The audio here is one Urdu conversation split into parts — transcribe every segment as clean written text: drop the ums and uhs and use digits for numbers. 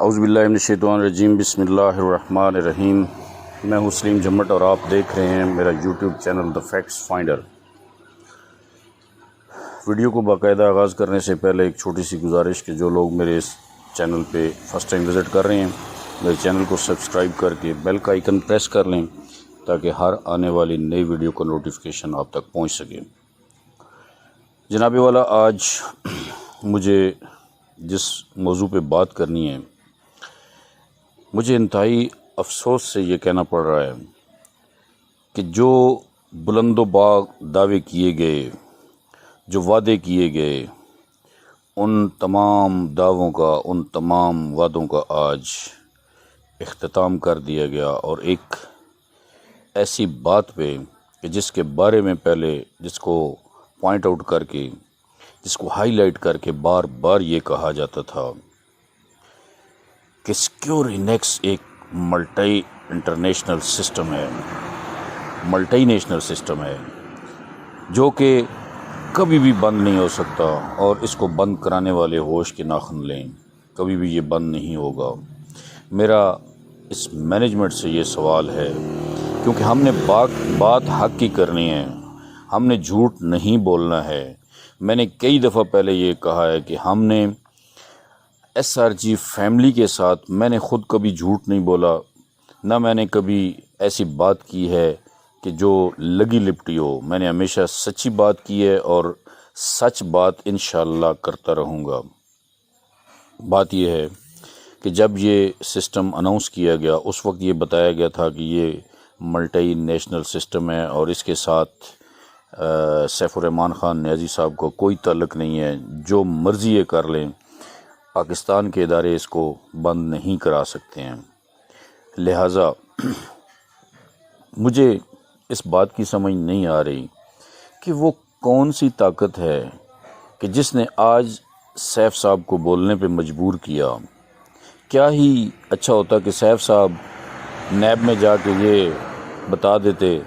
اعوذ باللہ من الشیطان الرجیم، بسم اللہ الرحمن الرحیم۔ میں ہوں سلیم جمٹ اور آپ دیکھ رہے ہیں میرا YouTube channel the facts finder. Video کو باقاعدہ آغاز کرنے سے پہلے ایک چھوٹی سی گزارش کہ جو لوگ میرے اس چینل پہ فرسٹ ٹائم وزٹ کر رہے ہیں، میرے چینل کو سبسکرائب کر کے بیل کا آئیکن پریس کر لیں تاکہ ہر آنے والی نئی ویڈیو کا نوٹیفیکیشن آپ تک پہنچ سکے۔ جناب والا، آج مجھے جس موضوع پہ بات کرنی ہے، مجھے انتہائی افسوس سے یہ کہنا پڑ رہا ہے کہ جو بلند و باغ دعوے کیے گئے، جو وعدے کیے گئے، ان تمام دعووں کا، ان تمام وعدوں کا آج اختتام کر دیا گیا، اور ایک ایسی بات پہ کہ جس کے بارے میں پہلے جس کو پوائنٹ آؤٹ کر کے، جس کو ہائی لائٹ کر کے بار بار یہ کہا جاتا تھا کہ سیکیور انیکس ایک ملٹی انٹرنیشنل سسٹم ہے، ملٹی نیشنل سسٹم ہے، جو کہ کبھی بھی بند نہیں ہو سکتا، اور اس کو بند کرانے والے ہوش کے ناخن لیں، کبھی بھی یہ بند نہیں ہوگا۔ میرا اس مینجمنٹ سے یہ سوال ہے، کیونکہ ہم نے بات حق کی کرنی ہے، ہم نے جھوٹ نہیں بولنا ہے۔ میں نے کئی دفعہ پہلے یہ کہا ہے کہ ہم نے ایس آر جی فیملی کے ساتھ، میں نے خود کبھی جھوٹ نہیں بولا، نہ میں نے کبھی ایسی بات کی ہے کہ جو لگی لپٹی ہو۔ میں نے ہمیشہ سچی بات کی ہے اور سچ بات انشاءاللہ کرتا رہوں گا۔ بات یہ ہے کہ جب یہ سسٹم اناؤنس کیا گیا، اس وقت یہ بتایا گیا تھا کہ یہ ملٹی نیشنل سسٹم ہے اور اس کے ساتھ سیف الرحمن خان نیازی صاحب کو کوئی تعلق نہیں ہے، جو مرضی یہ کر لیں، پاکستان کے ادارے اس کو بند نہیں کرا سکتے ہیں۔ لہٰذا مجھے اس بات کی سمجھ نہیں آ رہی کہ وہ کون سی طاقت ہے کہ جس نے آج سیف صاحب کو بولنے پہ مجبور کیا۔ کیا ہی اچھا ہوتا کہ سیف صاحب نیب میں جا کے یہ بتا دیتے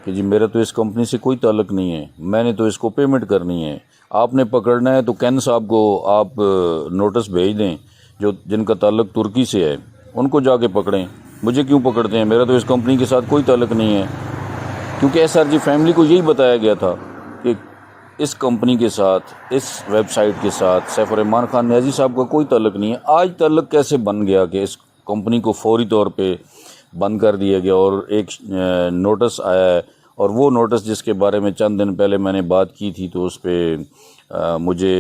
کہ جی میرا تو اس کمپنی سے کوئی تعلق نہیں ہے، میں نے تو اس کو پیمنٹ کرنی ہے، آپ نے پکڑنا ہے تو کین صاحب کو آپ نوٹس بھیج دیں جو جن کا تعلق ترکی سے ہے، ان کو جا کے پکڑیں، مجھے کیوں پکڑتے ہیں؟ میرا تو اس کمپنی کے ساتھ کوئی تعلق نہیں ہے۔ کیونکہ ایس آر جی فیملی کو یہی بتایا گیا تھا کہ اس کمپنی کے ساتھ، اس ویب سائٹ کے ساتھ سیف الرحمن خان نیازی صاحب کا کوئی تعلق نہیں ہے۔ آج تعلق کیسے بن گیا کہ اس کمپنی کو فوری طور پہ بند کر دیا گیا، اور ایک نوٹس آیا ہے، اور وہ نوٹس جس کے بارے میں چند دن پہلے میں نے بات کی تھی تو اس پہ مجھے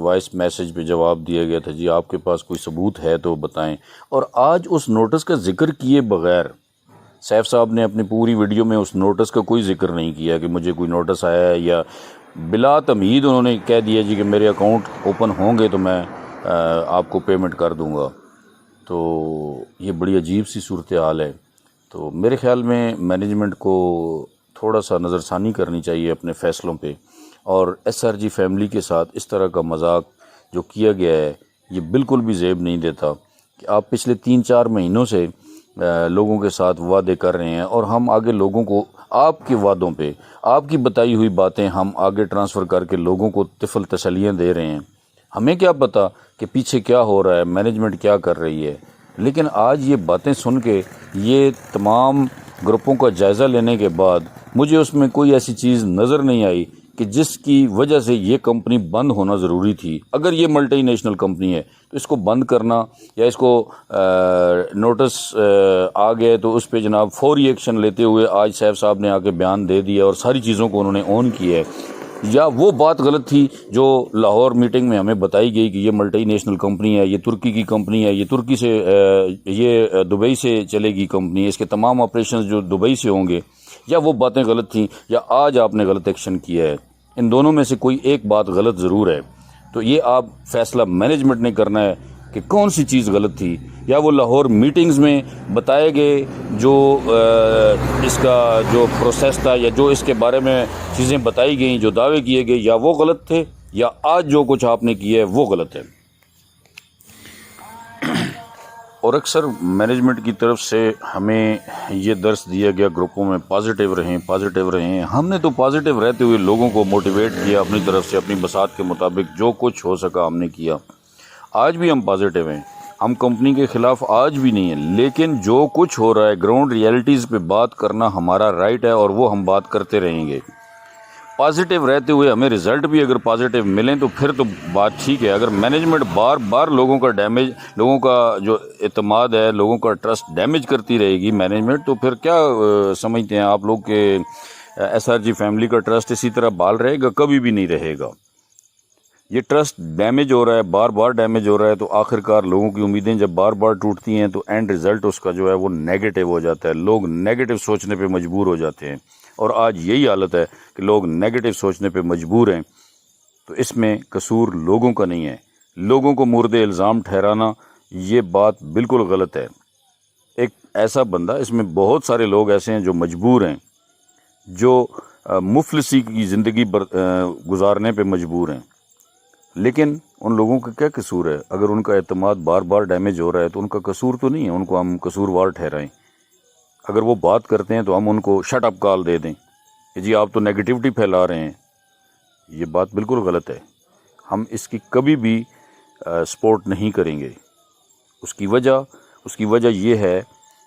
وائس میسج پہ جواب دیا گیا تھا جی آپ کے پاس کوئی ثبوت ہے تو بتائیں، اور آج اس نوٹس کا ذکر کیے بغیر سیف صاحب نے اپنی پوری ویڈیو میں اس نوٹس کا کوئی ذکر نہیں کیا کہ مجھے کوئی نوٹس آیا ہے، یا بلا تمہید انہوں نے کہہ دیا جی کہ میرے اکاؤنٹ اوپن ہوں گے تو میں آپ کو پیمنٹ کر دوں گا۔ تو یہ بڑی عجیب سی صورتحال ہے۔ تو میرے خیال میں مینجمنٹ کو تھوڑا سا نظر ثانی کرنی چاہیے اپنے فیصلوں پہ، اور ایس آر جی فیملی کے ساتھ اس طرح کا مذاق جو کیا گیا ہے یہ بالکل بھی زیب نہیں دیتا کہ آپ پچھلے 3-4 مہینوں سے لوگوں کے ساتھ وعدے کر رہے ہیں، اور ہم آگے لوگوں کو آپ کے وعدوں پہ، آپ کی بتائی ہوئی باتیں ہم آگے ٹرانسفر کر کے لوگوں کو طفل تسلیاں دے رہے ہیں۔ ہمیں کیا پتہ کہ پیچھے کیا ہو رہا ہے، مینجمنٹ کیا کر رہی ہے، لیکن آج یہ باتیں سن کے، یہ تمام گروپوں کا جائزہ لینے کے بعد مجھے اس میں کوئی ایسی چیز نظر نہیں آئی کہ جس کی وجہ سے یہ کمپنی بند ہونا ضروری تھی۔ اگر یہ ملٹی نیشنل کمپنی ہے تو اس کو بند کرنا، یا اس کو نوٹس آ گئے تو اس پہ جناب فوری ایکشن لیتے ہوئے آج سیف صاحب نے آ کے بیان دے دیا اور ساری چیزوں کو انہوں نے آن کیا ہے، یا وہ بات غلط تھی جو لاہور میٹنگ میں ہمیں بتائی گئی کہ یہ ملٹی نیشنل کمپنی ہے، یہ ترکی کی کمپنی ہے، یہ ترکی سے، یہ دبئی سے چلے گی کمپنی، اس کے تمام آپریشنز جو دبئی سے ہوں گے، یا وہ باتیں غلط تھیں، یا آج آپ نے غلط ایکشن کیا ہے۔ ان دونوں میں سے کوئی ایک بات غلط ضرور ہے۔ تو یہ آپ فیصلہ مینجمنٹ نے کرنا ہے کہ کون سی چیز غلط تھی، یا وہ لاہور میٹنگز میں بتائے گئے جو اس کا جو پروسیس تھا، یا جو اس کے بارے میں چیزیں بتائی گئیں، جو دعوے کیے گئے، یا وہ غلط تھے، یا آج جو کچھ آپ نے کیا ہے وہ غلط ہے۔ اور اکثر مینجمنٹ کی طرف سے ہمیں یہ درس دیا گیا گروپوں میں، پازیٹیو رہیں، پازیٹیو رہیں۔ ہم نے تو پازیٹیو رہتے ہوئے لوگوں کو موٹیویٹ کیا اپنی طرف سے، اپنی بساط کے مطابق جو کچھ ہو سکا ہم نے کیا۔ آج بھی ہم پازیٹیو ہیں، ہم کمپنی کے خلاف آج بھی نہیں ہیں، لیکن جو کچھ ہو رہا ہے گراؤنڈ ریئلٹیز پہ بات کرنا ہمارا رائٹ ہے، اور وہ ہم بات کرتے رہیں گے پازیٹیو رہتے ہوئے۔ ہمیں رزلٹ بھی اگر پازیٹیو ملیں تو پھر تو بات ٹھیک ہے۔ اگر مینجمنٹ بار بار لوگوں کا ڈیمیج، لوگوں کا جو اعتماد ہے، لوگوں کا ٹرسٹ ڈیمیج کرتی رہے گی مینجمنٹ، تو پھر کیا سمجھتے ہیں آپ لوگ کہ ایس آر جی فیملی کا ٹرسٹ اسی طرح بال رہے گا؟ کبھی بھی نہیں رہے گا۔ یہ ٹرسٹ ڈیمیج ہو رہا ہے، بار بار ڈیمیج ہو رہا ہے، تو آخر کار لوگوں کی امیدیں جب بار بار ٹوٹتی ہیں تو اینڈ رزلٹ اس کا جو ہے وہ نیگیٹو ہو جاتا ہے، لوگ نیگیٹو سوچنے پہ مجبور ہو جاتے ہیں، اور آج یہی حالت ہے کہ لوگ نیگیٹو سوچنے پہ مجبور ہیں۔ تو اس میں قصور لوگوں کا نہیں ہے، لوگوں کو مورد الزام ٹھہرانا یہ بات بالکل غلط ہے۔ ایک ایسا بندہ، اس میں بہت سارے لوگ ایسے ہیں جو مجبور ہیں، جو مفلسی کی زندگی گزارنے پہ مجبور ہیں، لیکن ان لوگوں کا کیا قصور ہے؟ اگر ان کا اعتماد بار بار ڈیمیج ہو رہا ہے تو ان کا قصور تو نہیں ہے، ان کو ہم قصوروار ٹھہرائیں۔ اگر وہ بات کرتے ہیں تو ہم ان کو شٹ اپ کال دے دیں کہ جی آپ تو نیگیٹیوٹی پھیلا رہے ہیں، یہ بات بالکل غلط ہے۔ ہم اس کی کبھی بھی سپورٹ نہیں کریں گے۔ اس کی وجہ یہ ہے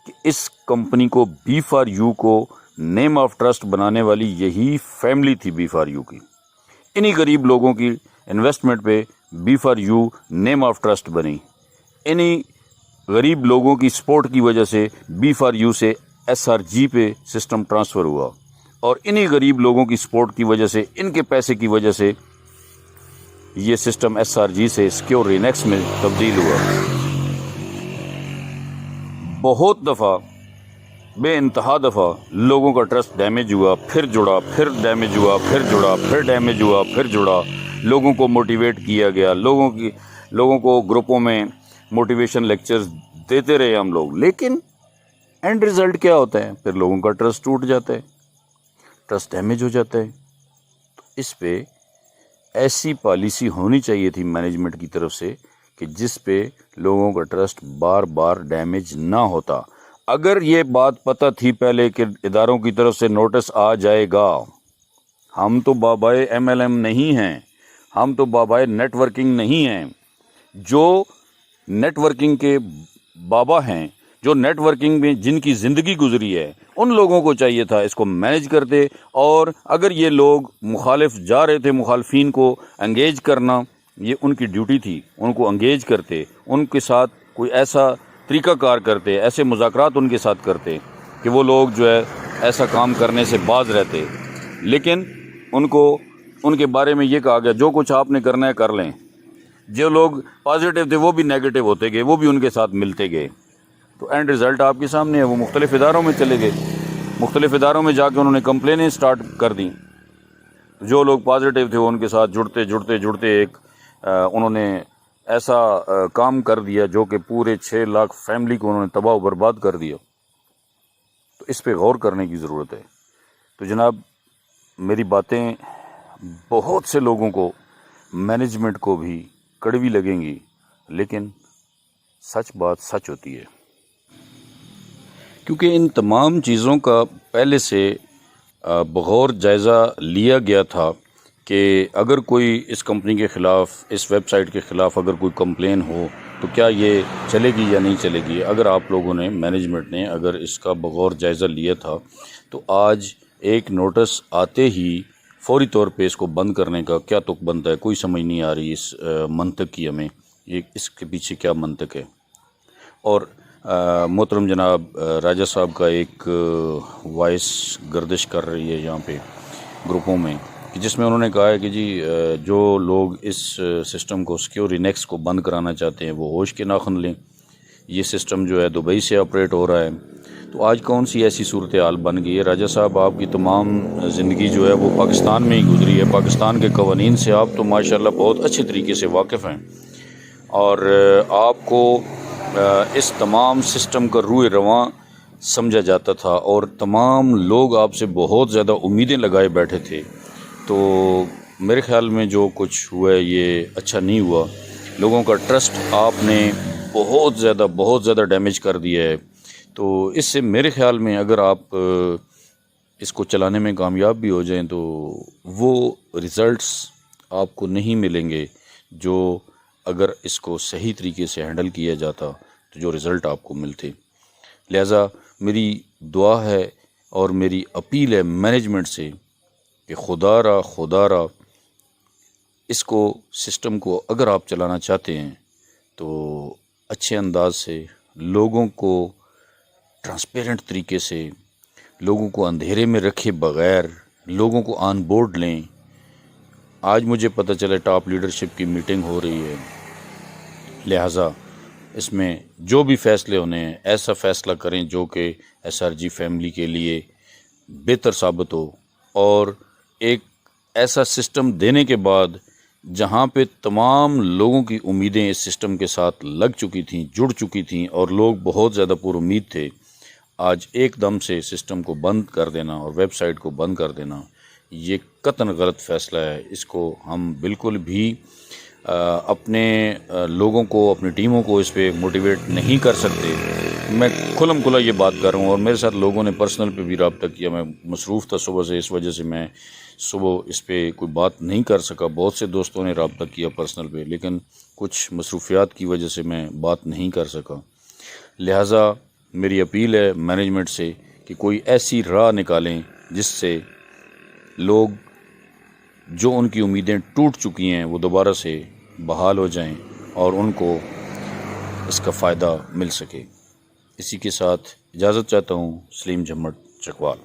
کہ اس کمپنی کو بی فار یو کو نیم آف ٹرسٹ بنانے والی یہی فیملی تھی، بی فار یو کی۔ انہی غریب لوگوں کی انویسٹمنٹ پہ B for U name of trust بنی، انہی غریب لوگوں کی سپورٹ کی وجہ سے بی فار یو سے ایس آر جی پہ سسٹم ٹرانسفر ہوا، اور انہی غریب لوگوں کی سپورٹ کی وجہ سے، ان کے پیسے کی وجہ سے یہ سسٹم ایس آر جی سے سیکیور رینیکس میں تبدیل ہوا۔ بہت دفعہ، بے انتہا دفعہ لوگوں کا ٹرسٹ ڈیمیج ہوا، پھر جڑا، پھر ڈیمیج ہوا، پھر جڑا، پھر ڈیمیج ہوا، پھر جڑا۔ لوگوں کو موٹیویٹ کیا گیا، لوگوں کو گروپوں میں موٹیویشن لیکچرز دیتے رہے ہم لوگ، لیکن اینڈ رزلٹ کیا ہوتا ہے؟ پھر لوگوں کا ٹرسٹ ٹوٹ جاتا ہے، ٹرسٹ ڈیمیج ہو جاتا ہے۔ تو اس پہ ایسی پالیسی ہونی چاہیے تھی مینجمنٹ کی طرف سے کہ جس پہ لوگوں کا ٹرسٹ بار بار ڈیمیج نہ ہوتا۔ اگر یہ بات پتہ تھی پہلے کہ اداروں کی طرف سے نوٹس آ جائے گا، ہم تو بابائے ایم ایل ایم نہیں ہیں، ہم تو بابائے نیٹ ورکنگ نہیں ہیں۔ جو نیٹ ورکنگ کے بابا ہیں، جو نیٹ ورکنگ میں جن کی زندگی گزری ہے، ان لوگوں کو چاہیے تھا اس کو مینیج کرتے، اور اگر یہ لوگ مخالف جا رہے تھے، مخالفین کو انگیج کرنا یہ ان کی ڈیوٹی تھی، ان کو انگیج کرتے، ان کے ساتھ کوئی ایسا طریقہ کار کرتے، ایسے مذاکرات ان کے ساتھ کرتے کہ وہ لوگ جو ہے ایسا کام کرنے سے باز رہتے۔ لیکن ان کے بارے میں یہ کہا گیا جو کچھ آپ نے کرنا ہے کر لیں۔ جو لوگ پازیٹیو تھے وہ بھی نیگیٹو ہوتے گئے، وہ بھی ان کے ساتھ ملتے گئے، تو اینڈ رزلٹ آپ کے سامنے ہے۔ وہ مختلف اداروں میں چلے گئے، مختلف اداروں میں جا کے انہوں نے کمپلینیں سٹارٹ کر دیں۔ جو لوگ پازیٹیو تھے وہ ان کے ساتھ جڑتے ایک انہوں نے ایسا کام کر دیا جو کہ پورے 6 لاکھ فیملی کو انہوں نے تباہ و برباد کر دیا۔ تو اس پہ غور کرنے کی ضرورت ہے۔ تو جناب، میری باتیں بہت سے لوگوں کو، مینجمنٹ کو بھی کڑوی لگیں گی، لیکن سچ بات سچ ہوتی ہے، کیونکہ ان تمام چیزوں کا پہلے سے بغور جائزہ لیا گیا تھا کہ اگر کوئی اس کمپنی کے خلاف، اس ویب سائٹ کے خلاف اگر کوئی کمپلین ہو تو کیا یہ چلے گی یا نہیں چلے گی۔ اگر آپ لوگوں نے، مینجمنٹ نے اگر اس کا بغور جائزہ لیا تھا تو آج ایک نوٹس آتے ہی فوری طور پہ اس کو بند کرنے کا کیا تک بنتا ہے؟ کوئی سمجھ نہیں آ رہی اس منطق کی ہمیں، یہ اس کے پیچھے کیا منطق ہے۔ اور محترم جناب راجہ صاحب کا ایک وائس گردش کر رہی ہے یہاں پہ گروپوں میں، کہ جس میں انہوں نے کہا ہے کہ جی جو لوگ اس سسٹم کو، سیکیور رینیکس کو بند کرانا چاہتے ہیں وہ ہوش کے ناخن لیں، یہ سسٹم جو ہے دبئی سے آپریٹ ہو رہا ہے۔ تو آج کون سی ایسی صورتحال بن گئی ہے؟ راجہ صاحب، آپ کی تمام زندگی جو ہے وہ پاکستان میں ہی گزری ہے، پاکستان کے قوانین سے آپ تو ماشاءاللہ بہت اچھے طریقے سے واقف ہیں، اور آپ کو اس تمام سسٹم کا روح رواں سمجھا جاتا تھا، اور تمام لوگ آپ سے بہت زیادہ امیدیں لگائے بیٹھے تھے۔ تو میرے خیال میں جو کچھ ہوا ہے یہ اچھا نہیں ہوا۔ لوگوں کا ٹرسٹ آپ نے بہت زیادہ ڈیمیج کر دیا ہے۔ تو اس سے میرے خیال میں اگر آپ اس کو چلانے میں کامیاب بھی ہو جائیں تو وہ ریزلٹس آپ کو نہیں ملیں گے جو اگر اس کو صحیح طریقے سے ہینڈل کیا جاتا تو جو رزلٹ آپ کو ملتے۔ لہٰذا میری دعا ہے اور میری اپیل ہے مینجمنٹ سے کہ خدا را اس کو سسٹم کو اگر آپ چلانا چاہتے ہیں تو اچھے انداز سے، لوگوں کو ٹرانسپیرنٹ طریقے سے، لوگوں کو اندھیرے میں رکھے بغیر لوگوں کو آن بورڈ لیں۔ آج مجھے پتہ چلا ٹاپ لیڈرشپ کی میٹنگ ہو رہی ہے، لہٰذا اس میں جو بھی فیصلے ہونے ہیں ایسا فیصلہ کریں جو کہ ایس آر جی فیملی کے لیے بہتر ثابت ہو، اور ایک ایسا سسٹم دینے کے بعد جہاں پہ تمام لوگوں کی امیدیں اس سسٹم کے ساتھ لگ چکی تھیں، جڑ چکی تھیں، اور لوگ بہت زیادہ پر امید تھے، آج ایک دم سے سسٹم کو بند کر دینا اور ویب سائٹ کو بند کر دینا یہ قطعاً غلط فیصلہ ہے۔ اس کو ہم بالکل بھی اپنے لوگوں کو، اپنی ٹیموں کو اس پہ موٹیویٹ نہیں کر سکتے۔ میں کھلم کھلا یہ بات کر رہا ہوں، اور میرے ساتھ لوگوں نے پرسنل پہ بھی رابطہ کیا، میں مصروف تھا صبح سے، اس وجہ سے میں صبح اس پہ کوئی بات نہیں کر سکا۔ بہت سے دوستوں نے رابطہ کیا پرسنل پہ، لیکن کچھ مصروفیات کی وجہ سے میں بات نہیں کر سکا۔ لہٰذا میری اپیل ہے مینجمنٹ سے کہ کوئی ایسی راہ نکالیں جس سے لوگ جو ان کی امیدیں ٹوٹ چکی ہیں وہ دوبارہ سے بحال ہو جائیں اور ان کو اس کا فائدہ مل سکے۔ اسی کے ساتھ اجازت چاہتا ہوں، سلیم جھمٹ چکوال۔